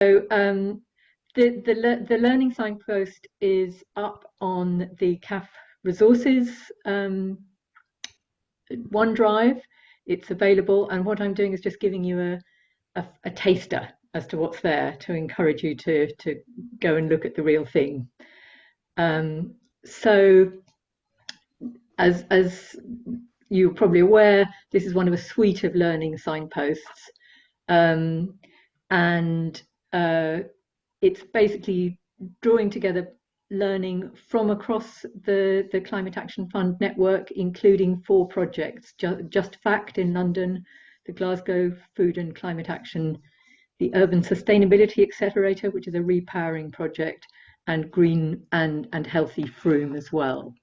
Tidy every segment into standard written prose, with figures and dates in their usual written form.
So the learning signpost is up on the CAF resources OneDrive. It's available, and what I'm doing is just giving you a taster as to what's there to encourage you to go and look at the real thing. So as you're probably aware, this is one of a suite of learning signposts, and it's basically drawing together learning from across the Climate Action Fund network, including 4 projects: Just Fact in London, the Glasgow Food and Climate Action, the Urban Sustainability Accelerator, which is a repowering project, and Green and Healthy Froome as well.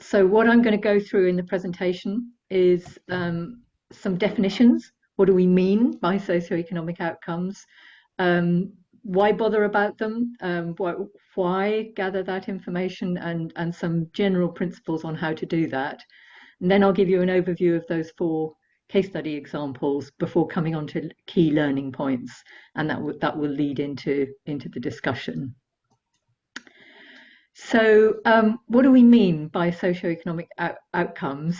So what I'm going to go through in the presentation is some definitions. What do we mean by socioeconomic outcomes? Why bother about them? Why gather that information, and some general principles on how to do that. And then I'll give you an overview of those 4 case study examples before coming on to key learning points, and that will lead into the discussion. So what do we mean by socioeconomic outcomes?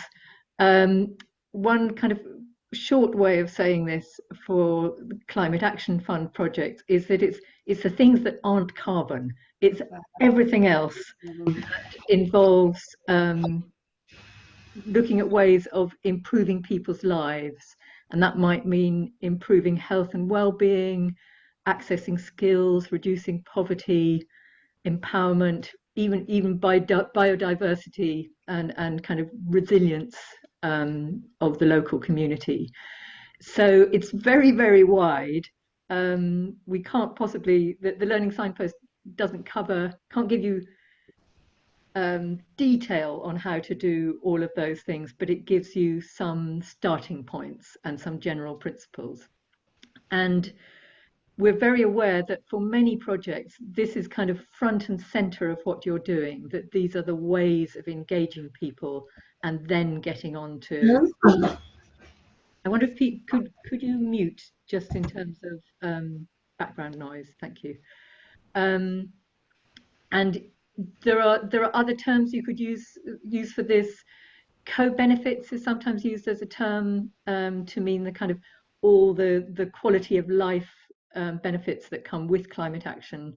One kind of short way of saying this for the Climate Action Fund projects is that it's the things that aren't carbon. It's everything else that involves looking at ways of improving people's lives, and that might mean improving health and well-being, accessing skills, reducing poverty, empowerment, even by biodiversity and kind of resilience of the local community. So it's very, very wide. We can't possibly, the learning signpost can't give you detail on how to do all of those things, but it gives you some starting points and some general principles. And we're very aware that for many projects, this is kind of front and center of what you're doing, that these are the ways of engaging people and then getting on to. I wonder if Pete, could you mute just in terms of background noise? Thank you. And there are other terms you could use for this. Co-benefits is sometimes used as a term to mean the kind of all the quality of life benefits that come with climate action.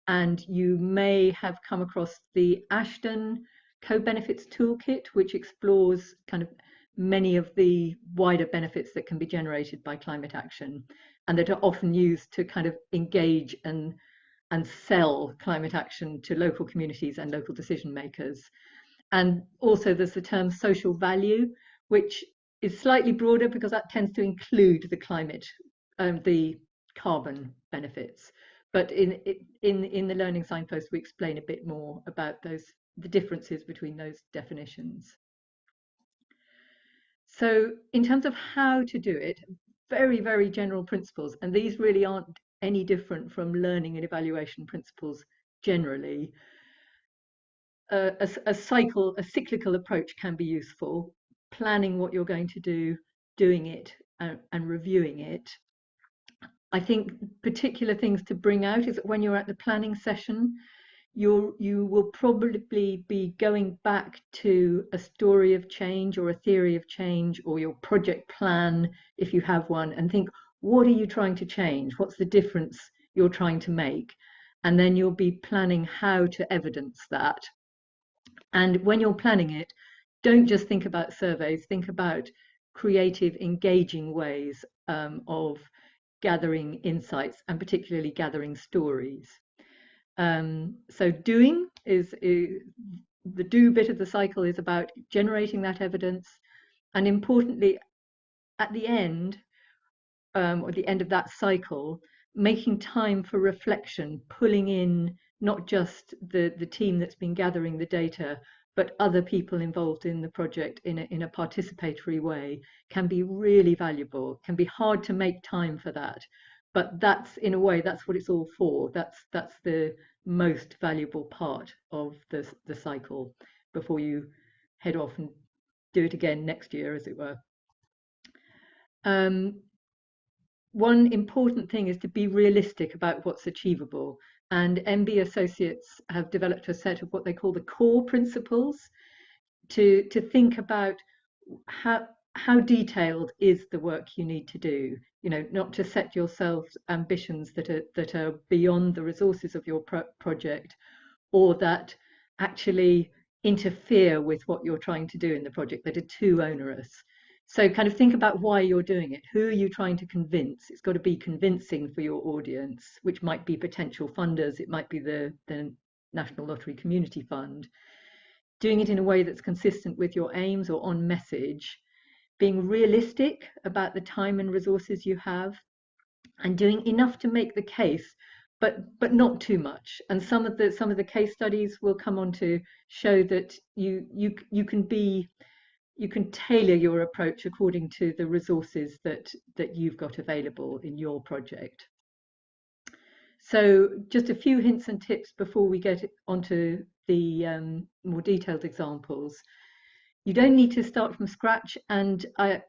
And you may have come across the Ashton Co-benefits Toolkit, which explores kind of many of the wider benefits that can be generated by climate action, and that are often used to kind of engage and sell climate action to local communities and local decision makers. And also there's the term social value, which is slightly broader because that tends to include the climate, the carbon benefits. But in the learning signpost, we explain a bit more about the differences between those definitions. So in terms of how to do it, very, very general principles, and these really aren't any different from learning and evaluation principles generally. A cyclical approach can be useful, planning what you're going to do, doing it, and reviewing it. I think particular things to bring out is that when you're at the planning session, you will probably be going back to a story of change or a theory of change or your project plan, if you have one, and think, what are you trying to change? What's the difference you're trying to make? And then you'll be planning how to evidence that. And when you're planning it, don't just think about surveys, think about creative, engaging ways of gathering insights, and particularly gathering stories. So doing is the do bit of the cycle is about generating that evidence, and importantly, at the end, or the end of that cycle, making time for reflection, pulling in not just the team that's been gathering the data, but other people involved in the project in a participatory way, can be really valuable. Can be hard to make time for that, but that's, in a way, that's what it's all for. That's the most valuable part of the cycle before you head off and do it again next year, as it were. one important thing is to be realistic about what's achievable. And MB Associates have developed a set of what they call the core principles to think about how detailed is the work you need to do. You know, not to set yourselves ambitions that are beyond the resources of your project, or that actually interfere with what you're trying to do in the project, that are too onerous. So kind of think about why you're doing it. Who are you trying to convince? It's got to be convincing for your audience, which might be potential funders. It might be the National Lottery Community Fund. Doing it in a way that's consistent with your aims or on message, being realistic about the time and resources you have, and doing enough to make the case, but not too much. And some of the case studies will come on to show that you can tailor your approach according to the resources that you've got available in your project. So just a few hints and tips before we get onto the more detailed examples. You don't need to start from scratch, and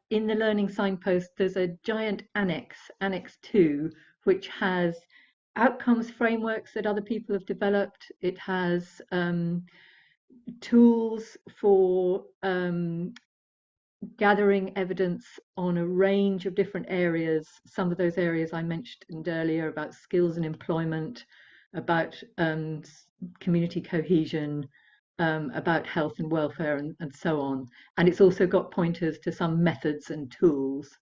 in the learning signpost there's a giant annex 2, which has outcomes frameworks that other people have developed. It has tools for gathering evidence on a range of different areas. Some of those areas I mentioned earlier about skills and employment, about community cohesion, about health and welfare, and so on. And it's also got pointers to some methods and tools.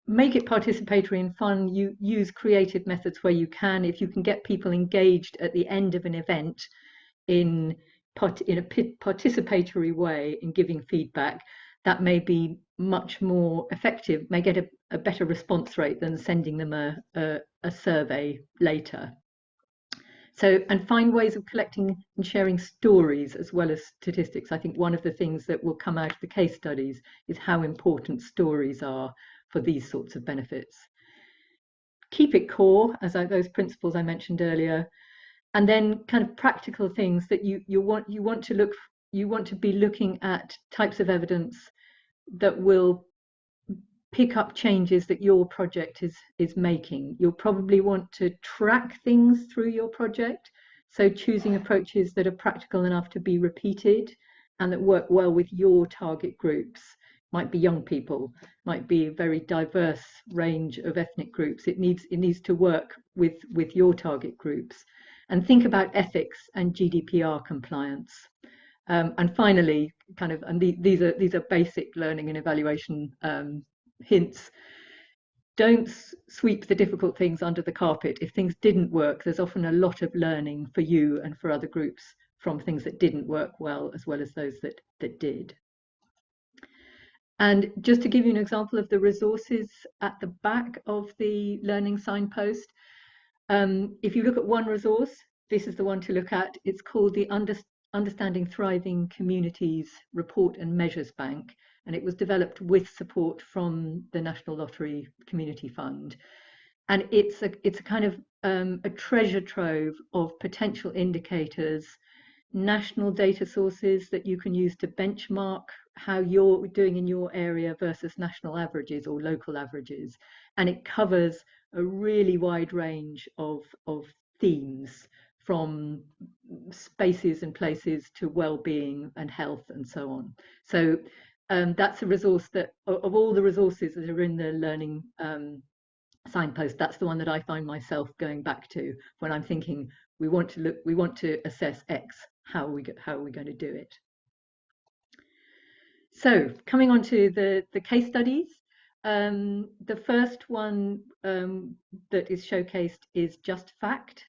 Make it participatory and fun. You use creative methods where you can. If you can get people engaged at the end of an event in a participatory way in giving feedback, that may be much more effective, may get a better response rate than sending them a survey later. So, and find ways of collecting and sharing stories as well as statistics. I think one of the things that will come out of the case studies is how important stories are for these sorts of benefits. Keep it core, as those principles I mentioned earlier, and then kind of practical things that you want to be looking at types of evidence that will pick up changes that your project is making. You'll probably want to track things through your project, so choosing approaches that are practical enough to be repeated and that work well with your target groups. Might be young people, might be a very diverse range of ethnic groups. It needs to work with your target groups. And think about ethics and GDPR compliance. And finally, kind of, and these are basic learning and evaluation hints. Don't sweep the difficult things under the carpet. If things didn't work, there's often a lot of learning for you and for other groups from things that didn't work well as those that did. And just to give you an example of the resources at the back of the learning signpost, if you look at one resource, this is the one to look at. It's called the Understanding Thriving Communities Report and Measures Bank, and it was developed with support from the National Lottery Community Fund. And it's a kind of a treasure trove of potential indicators, national data sources that you can use to benchmark how you're doing in your area versus national averages or local averages. And it covers a really wide range of themes, from spaces and places to well-being and health and so on. So that's a resource that, of all the resources that are in the learning signpost, that's the one that I find myself going back to when I'm thinking we want to assess X, how are we going to do it? So coming on to the case studies, the first one that is showcased is Just Fact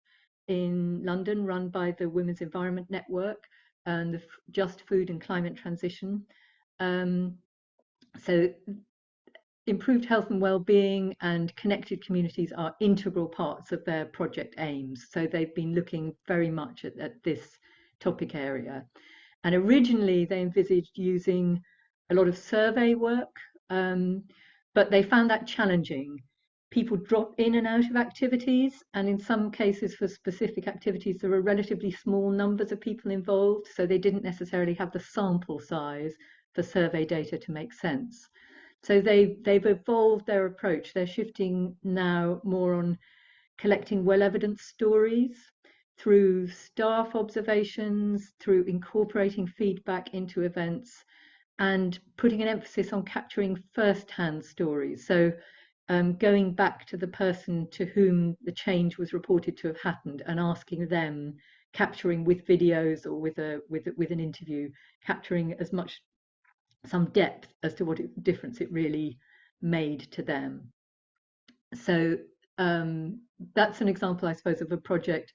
in London, run by the Women's Environment Network and the Just Food and Climate Transition. So improved health and well-being and connected communities are integral parts of their project aims. So they've been looking very much at this topic area. And originally they envisaged using a lot of survey work, but they found that challenging. People drop in and out of activities, and in some cases for specific activities there are relatively small numbers of people involved, so they didn't necessarily have the sample size for survey data to make sense. So they've evolved their approach. They're shifting now more on collecting well-evidenced stories through staff observations, through incorporating feedback into events, and putting an emphasis on capturing first-hand stories. So going back to the person to whom the change was reported to have happened and asking them, capturing with videos or with an interview, capturing as much some depth as to what difference it really made to them. So that's an example, I suppose, of a project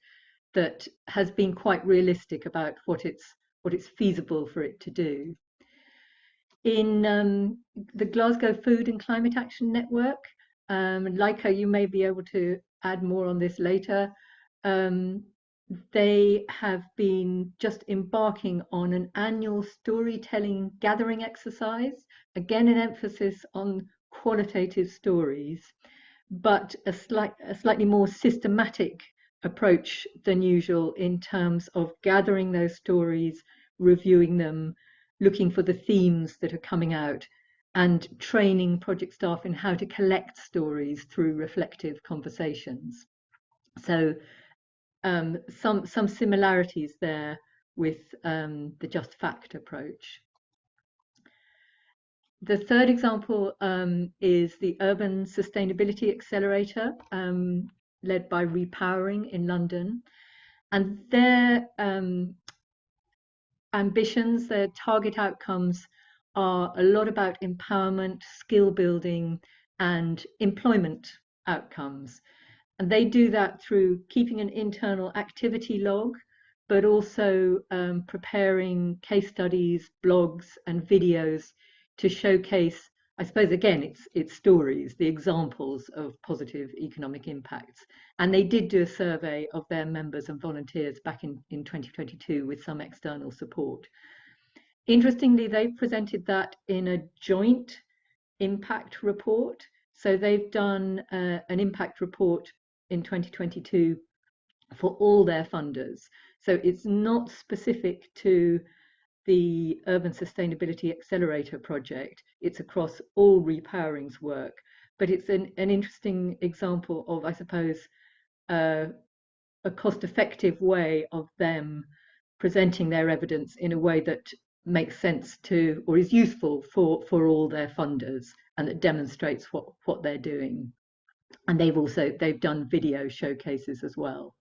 that has been quite realistic about what it's feasible for it to do. In the Glasgow Food and Climate Action Network, Laika, you may be able to add more on this later. They have been just embarking on an annual storytelling gathering exercise, again an emphasis on qualitative stories, but a slightly more systematic approach than usual in terms of gathering those stories, reviewing them, looking for the themes that are coming out, and training project staff in how to collect stories through reflective conversations. So some similarities there with the Just Fact approach. The third example is the Urban Sustainability Accelerator, led by Repowering in London. And their ambitions, their target outcomes are a lot about empowerment, skill building, and employment outcomes. And they do that through keeping an internal activity log, but also preparing case studies, blogs, and videos to showcase, I suppose, again, it's stories, the examples of positive economic impacts. And they did do a survey of their members and volunteers back in 2022 with some external support. Interestingly, they presented that in a joint impact report. So they've done an impact report in 2022 for all their funders. So it's not specific to the Urban Sustainability Accelerator project. It's across all Repowering's work. But it's an interesting example of, I suppose, a cost-effective way of them presenting their evidence in a way that makes sense to, or is useful for all their funders, and that demonstrates what they're doing. And they've done video showcases as well.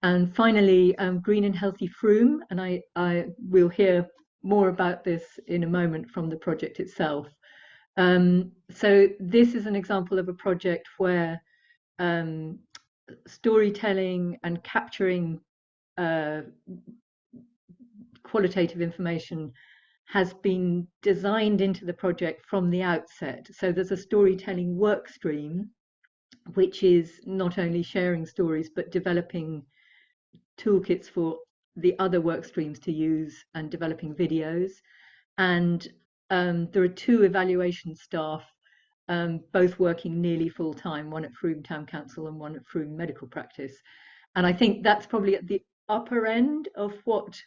And finally, Green and Healthy Frome, and I will hear more about this in a moment from the project itself. So this is an example of a project where storytelling and capturing qualitative information has been designed into the project from the outset. So there's a storytelling work stream, which is not only sharing stories, but developing toolkits for the other work streams to use and developing videos. And there are 2 evaluation staff, both working nearly full time, one at Frome Town Council and one at Frome Medical Practice. And I think that's probably at the upper end of what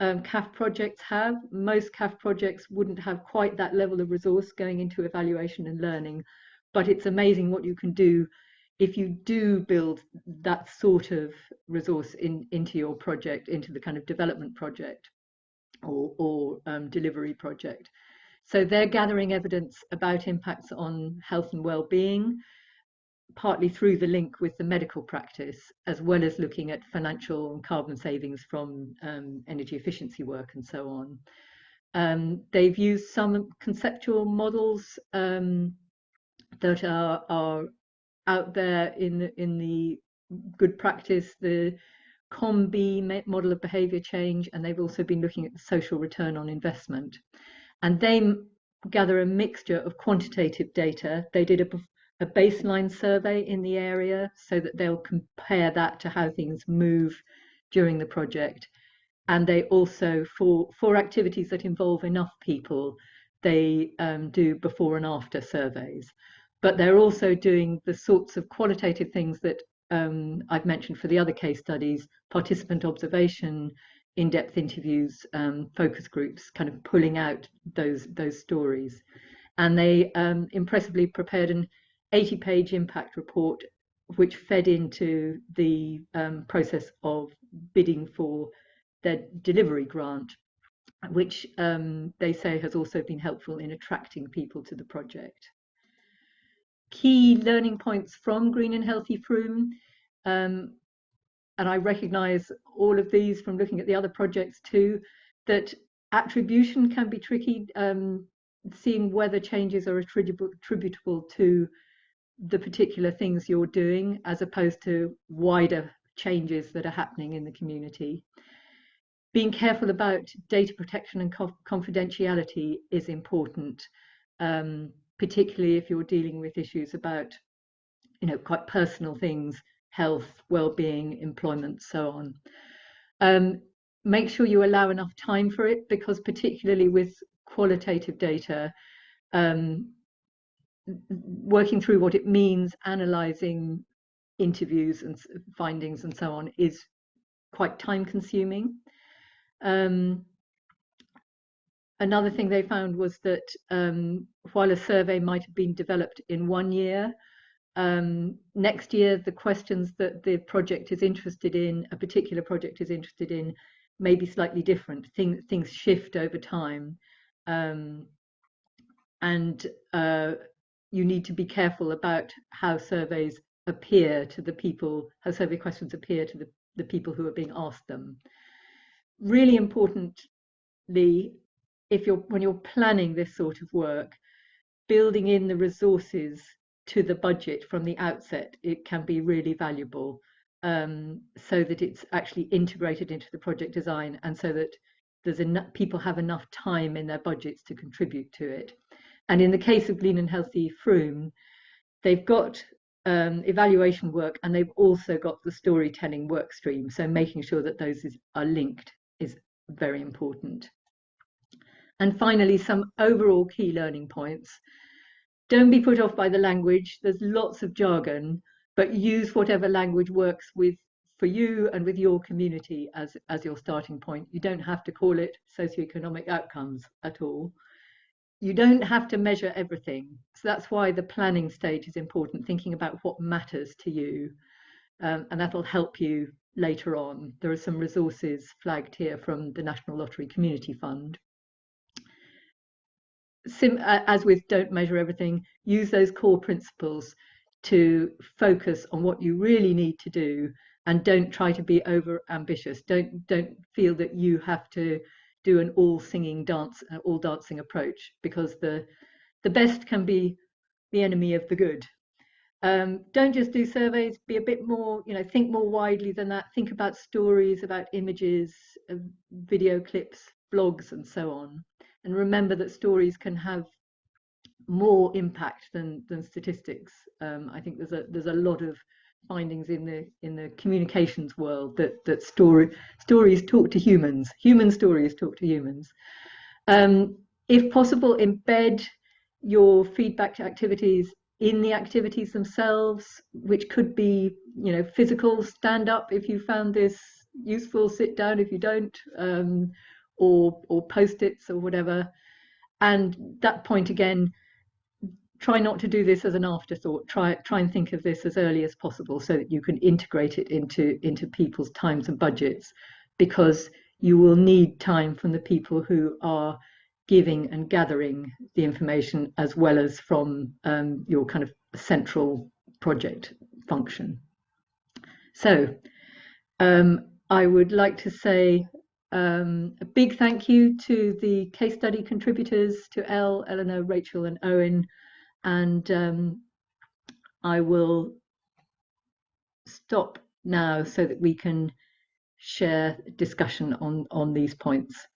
CAF projects have. Most CAF projects wouldn't have quite that level of resource going into evaluation and learning, but it's amazing what you can do if you do build that sort of resource into your project, into the kind of development project or delivery project. So they're gathering evidence about impacts on health and well-being, partly through the link with the medical practice, as well as looking at financial and carbon savings from energy efficiency work and so on. They've used some conceptual models that are out there in the good practice, the COM-B model of behaviour change, and they've also been looking at the social return on investment. And they gather a mixture of quantitative data. They did a baseline survey in the area so that they'll compare that to how things move during the project. And they also, for activities that involve enough people, they do before and after surveys. But they're also doing the sorts of qualitative things that I've mentioned for the other case studies: participant observation, in-depth interviews, focus groups, kind of pulling out those stories. And they impressively prepared an 80-page impact report, which fed into the process of bidding for their delivery grant, which they say has also been helpful in attracting people to the project. Key learning points from Green and Healthy Frome, and I recognise all of these from looking at the other projects too, that attribution can be tricky, seeing whether changes are attributable to the particular things you're doing as opposed to wider changes that are happening in the community. Being careful about data protection and confidentiality is important, particularly if you're dealing with issues about, quite personal things, health, well-being, employment, so on. Make sure you allow enough time for it, because particularly with qualitative data, working through what it means, analysing interviews and findings and so on is quite time consuming. Another thing they found was that while a survey might have been developed in 1 year, next year the questions that the project is interested in, a particular project is interested in, may be slightly different. Things shift over time, and you need to be careful about how surveys appear to the people, how survey questions appear to the people who are being asked them. Really importantly, when you're planning this sort of work, building in the resources to the budget from the outset, it can be really valuable, so that it's actually integrated into the project design, and so that people have enough time in their budgets to contribute to it. And in the case of Green and Healthy Frome, they've got evaluation work, and they've also got the storytelling work stream. So making sure that those are linked is very important. And finally, some overall key learning points. Don't be put off by the language. There's lots of jargon, but use whatever language works for you and with your community as your starting point. You don't have to call it socio-economic outcomes at all. You don't have to measure everything. So that's why the planning stage is important, thinking about what matters to you, and that'll help you later on. There are some resources flagged here from the National Lottery Community Fund. As with don't measure everything, use those core principles to focus on what you really need to do, and don't try to be over ambitious. Don't feel that you have to do an all dancing approach, because the best can be the enemy of the good. Don't just do surveys, be a bit more, think more widely than that. Think about stories, about images, video clips, blogs, and so on. And remember that stories can have more impact than statistics. I think there's a lot of findings in the communications world that stories talk to humans. Human stories talk to humans. If possible, embed your feedback activities in the activities themselves, which could be, physical, stand up if you found this useful, sit down if you don't, or post-its or whatever. And that point again, try not to do this as an afterthought. Try and think of this as early as possible, so that you can integrate it into people's times and budgets, because you will need time from the people who are giving and gathering the information, as well as from your kind of central project function. So I would like to say a big thank you to the case study contributors, to Elle, Eleanor, Rachel, and Owen. And I will stop now so that we can share discussion on these points.